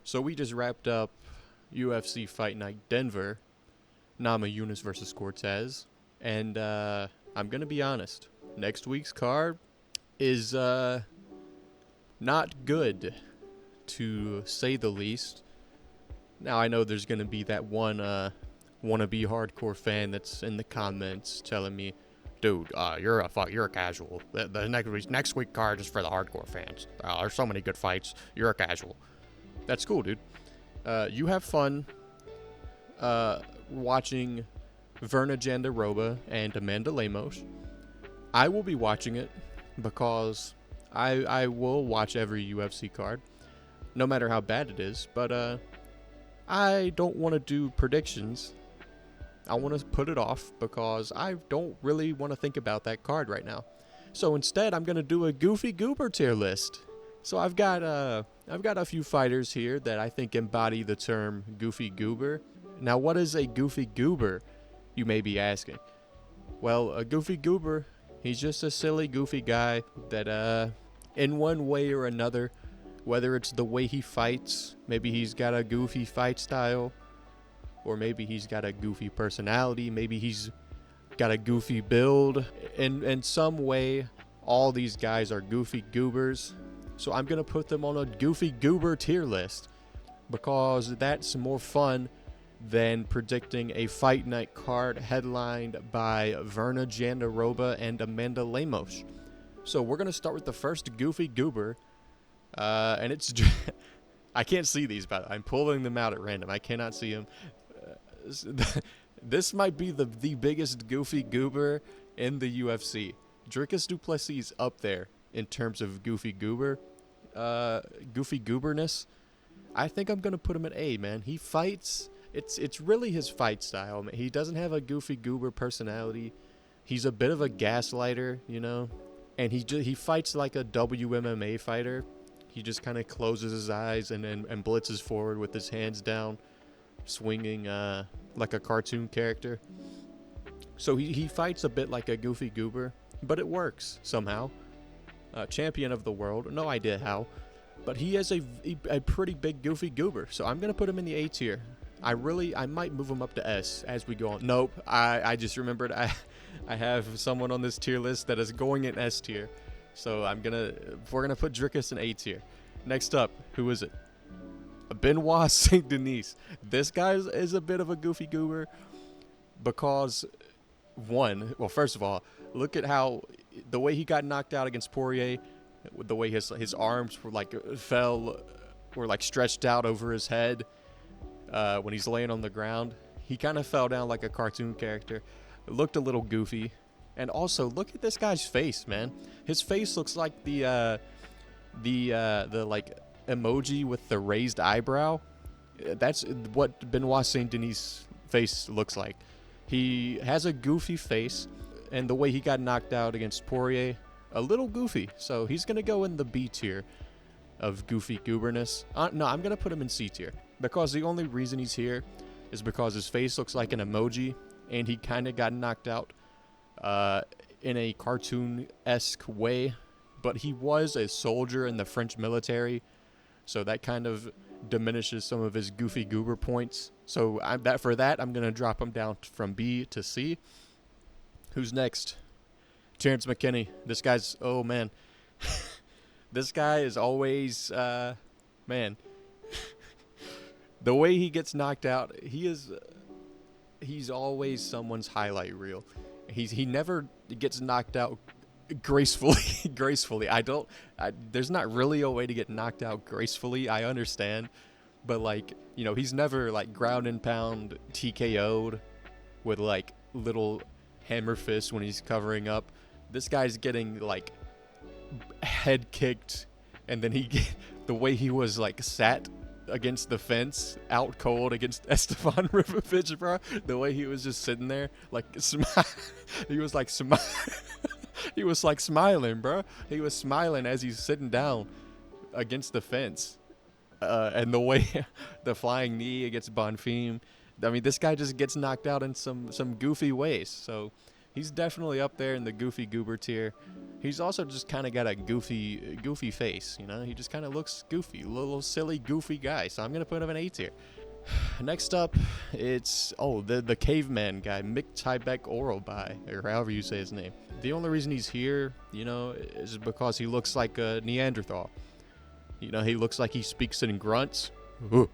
So we just wrapped up UFC Fight Night Denver, Nama Yunus versus Cortez, and I'm gonna be honest. Next week's card is not good, to say the least. Now I know there's gonna be that one wannabe hardcore fan that's in the comments telling me, "Dude, you're a casual. The next week card is for the hardcore fans. There's so many good fights. You're a casual." That's cool, dude. You have fun watching Virna Jandiroba and Amana Lemos. I will be watching it because I will watch every UFC card, no matter how bad it is. But I don't want to do predictions. I want to put it off because I don't really want to think about that card right now. So instead, I'm gonna do a Goofy Goober tier list. So I've got a few fighters here that I think embody the term Goofy Goober. Now, what is a Goofy Goober, you may be asking? Well, a Goofy Goober, he's just a silly, goofy guy that, in one way or another, whether it's the way he fights, maybe he's got a goofy fight style, or maybe he's got a goofy personality, maybe he's got a goofy build. In some way, all these guys are Goofy Goobers. So I'm going to put them on a Goofy Goober tier list because that's more fun than predicting a fight night card headlined by Virna Jandiroba and Amana Lemos. So we're going to start with the first Goofy Goober. And it's... I can't see these, but I'm pulling them out at random. I cannot see them. This might be the biggest Goofy Goober in the UFC. Dricus du Plessis is up there in terms of Goofy Goober. Goofy Gooberness. I think I'm going to put him at A, man. He fights... It's really his fight style. He doesn't have a Goofy Goober personality. He's a bit of a gaslighter, you know? And he fights like a WMMA fighter. He just kind of closes his eyes and blitzes forward with his hands down, swinging like a cartoon character. So he fights a bit like a Goofy Goober, but it works somehow. Champion of the world, no idea how, but he has a pretty big Goofy Goober. So I'm gonna put him in the A tier. I might move him up to S as we go on. Nope, I just remembered I have someone on this tier list that is going in S tier. So we're gonna put Dricus in A tier. Next up, who is it? Benoît Saint-Denis. This guy is a bit of a Goofy Goober because first of all, look at how the way he got knocked out against Poirier, the way his arms were like stretched out over his head when he's laying on the ground. He kind of fell down like a cartoon character. It looked a little goofy. And also, look at this guy's face, man. His face looks like the like emoji with the raised eyebrow. That's what Benoît Saint-Denis' face looks like. He has a goofy face, and the way he got knocked out against Poirier, a little goofy. So he's gonna go in the B tier of Goofy Gooberness. No, I'm gonna put him in C tier because the only reason he's here is because his face looks like an emoji, and he kind of got knocked out in a cartoon-esque way, but he was a soldier in the French military, so that kind of diminishes some of his Goofy Goober points. So I'm going to drop him down from B to C. Who's next? Terence McKinney. This guy's, oh man. This guy is always, man. The way he gets knocked out, he's always someone's highlight reel. He never gets knocked out gracefully. There's not really a way to get knocked out gracefully. I understand, but like, you know, he's never like ground and pound TKO'd with like little hammer fists when he's covering up. This guy's getting like head kicked, and then the way he was like sat against the fence, out cold against Esteban Ribovic, bro. The way he was just sitting there, like, he was like smiling, bro. He was smiling as he's sitting down against the fence. And the way, the flying knee against Bonfim. I mean, this guy just gets knocked out in some goofy ways. So He's definitely up there in the goofy goober tier. He's also just kind of got a goofy face, you know? He just kind of looks goofy, little silly goofy guy. So I'm going to put him in A tier. Next up, it's, the caveman guy, Mick Tybeck Orobai, or however you say his name. The only reason he's here, you know, is because he looks like a Neanderthal. You know, he looks like he speaks in grunts. So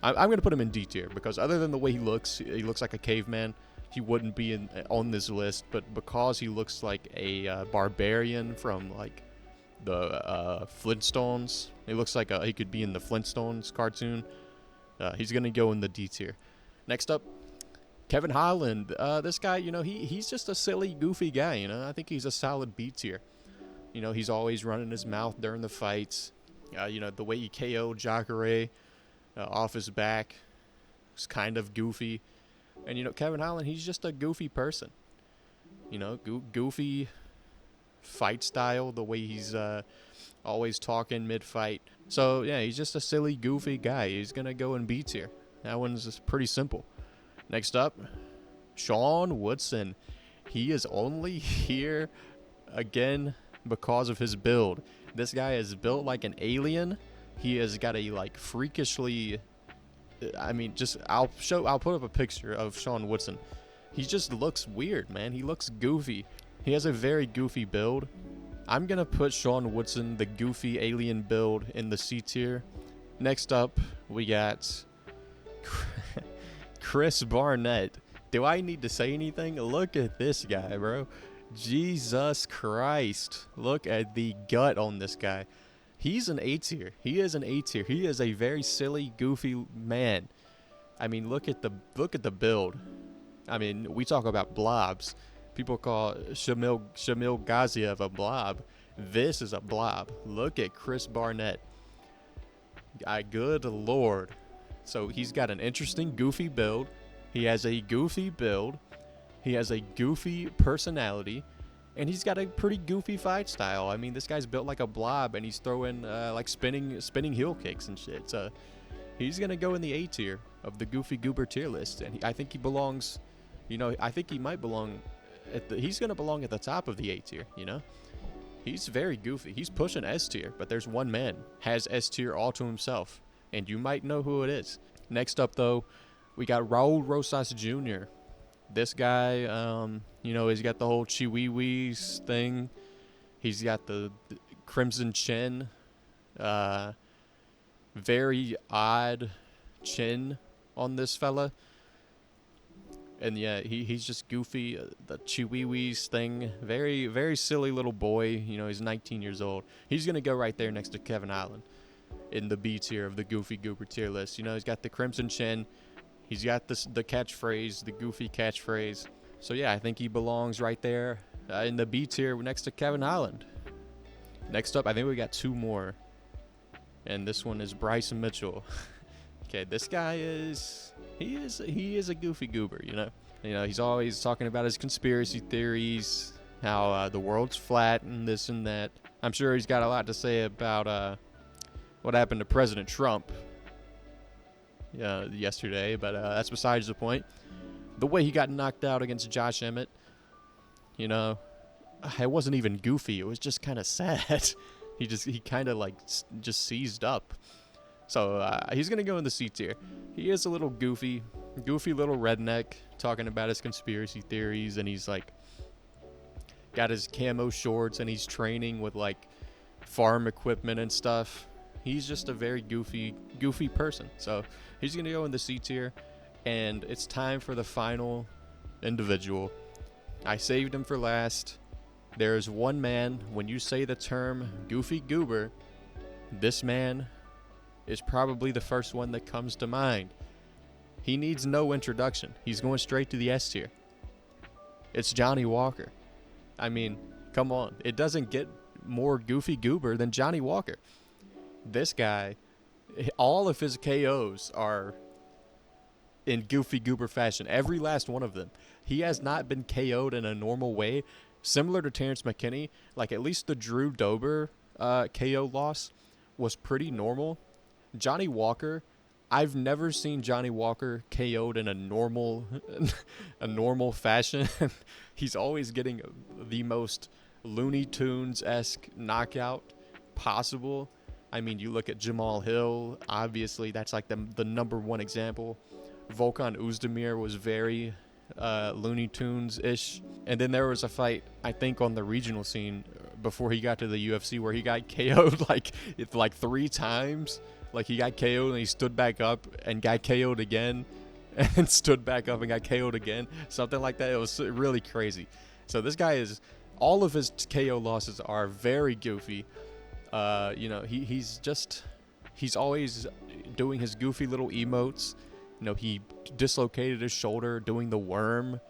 I'm going to put him in D tier because other than the way he looks like a caveman. He wouldn't be on this list, but because he looks like a barbarian from like the Flintstones, he looks like he could be in the Flintstones cartoon. He's gonna go in the D tier. Next up, Kevin Holland. This guy, you know, he's just a silly, goofy guy. You know, I think he's a solid B tier. You know, he's always running his mouth during the fights. You know, the way he KO'd Jacare off his back was kind of goofy. And, you know, Kevin Holland, he's just a goofy person. You know, goofy fight style, the way he's always talking mid-fight. So, yeah, he's just a silly, goofy guy. He's going to go in B tier. That one's just pretty simple. Next up, Sean Woodson. He is only here, again, because of his build. This guy is built like an alien. He has got a, like, freakishly... I mean, I'll put up a picture of Sean Woodson. He just looks weird, man. He looks goofy. He has a very goofy build. I'm going to put Sean Woodson, the goofy alien build, in the C tier. Next up, we got Chris Barnett. Do I need to say anything? Look at this guy, bro. Jesus Christ. Look at the gut on this guy. He's an A tier. He is an A tier. He is a very silly, goofy man. I mean, look at the build. I mean, we talk about blobs. People call Shamil Gaziev a blob. This is a blob. Look at Chris Barnett. Good Lord. So he's got an interesting, goofy build. He has a goofy build. He has a goofy personality. And he's got a pretty goofy fight style. I mean, this guy's built like a blob, and he's throwing like spinning heel kicks and shit. So he's gonna go in the A tier of the Goofy Goober tier list, and I think he belongs. You know, I think he might belong. He's gonna belong at the top of the A tier. You know, he's very goofy. He's pushing S tier, but there's one man has S tier all to himself, and you might know who it is. Next up, though, we got Raul Rosas Jr. This guy, you know, he's got the whole chihuahuas thing. He's got the crimson chin. Very odd chin on this fella. And yeah, he's just goofy. The chihuahuas thing. Very, very silly little boy. You know, he's 19 years old. He's going to go right there next to Kevin Holland in the B tier of the Goofy Goober tier list. You know, he's got the crimson chin. He's got the catchphrase, the goofy catchphrase. So, yeah, I think he belongs right there in the B tier next to Kevin Holland. Next up, I think we got two more. And this one is Bryce Mitchell. Okay, this guy he is a goofy goober, you know. You know, he's always talking about his conspiracy theories, how the world's flat and this and that. I'm sure he's got a lot to say about what happened to President Trump yesterday, but that's besides the point. The way he got knocked out against Josh Emmett, you know, it wasn't even goofy. It was just kind of sad. He kind of like just seized up. So he's gonna go in the C tier. He is a little goofy little redneck talking about his conspiracy theories, and he's like got his camo shorts and he's training with like farm equipment and stuff. He's just a very goofy person. So he's going to go in the C tier. And it's time for the final individual. I saved him for last. There is one man, when you say the term Goofy Goober, this man is probably the first one that comes to mind. He needs no introduction. He's going straight to the S tier. It's Johnny Walker. I mean, come on. It doesn't get more Goofy Goober than Johnny Walker. This guy, all of his KOs are in Goofy Goober fashion. Every last one of them. He has not been KO'd in a normal way. Similar to Terence McKinney, like at least the Drew Dober KO loss was pretty normal. Johnny Walker, I've never seen Johnny Walker KO'd in a normal fashion. He's always getting the most Looney Tunes-esque knockout possible. I mean, you look at Jamal Hill, obviously that's like the number one example. Volkan Oezdemir was very Looney Tunes-ish. And then there was a fight, I think, on the regional scene before he got to the UFC where he got KO'd like 3 times. Like, he got KO'd and he stood back up and got KO'd again and stood back up and got KO'd again. Something like that. It was really crazy. So this guy all of his KO losses are very goofy. He's always doing his goofy little emotes. He dislocated his shoulder doing the worm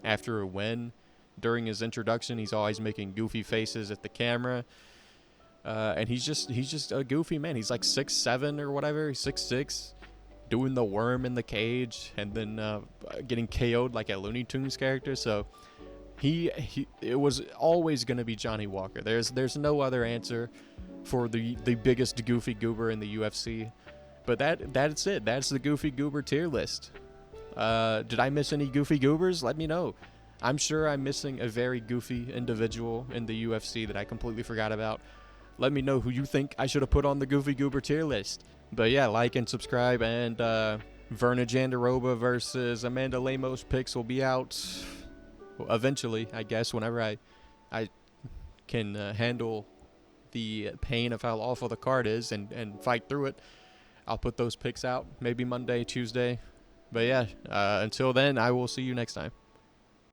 after a win. During his introduction, he's always making goofy faces at the camera. And he's just a goofy man. He's like 6'7" or whatever. He's 6'6", doing the worm in the cage and then getting KO'd like a Looney Tunes character. So it was always going to be Johnny Walker. There's no other answer for the biggest goofy goober in the UFC. But that's it. That's the Goofy Goober tier list. Did I miss any goofy goobers? Let me know. I'm sure I'm missing a very goofy individual in the UFC that I completely forgot about. Let me know who you think I should have put on the Goofy Goober tier list. But yeah, like and subscribe. And Virna Jandiroba versus Amana Lemos picks will be out eventually, I guess, whenever I can handle the pain of how awful the card is and fight through it. I'll put those picks out maybe Monday, Tuesday. But yeah, until then, I will see you next time.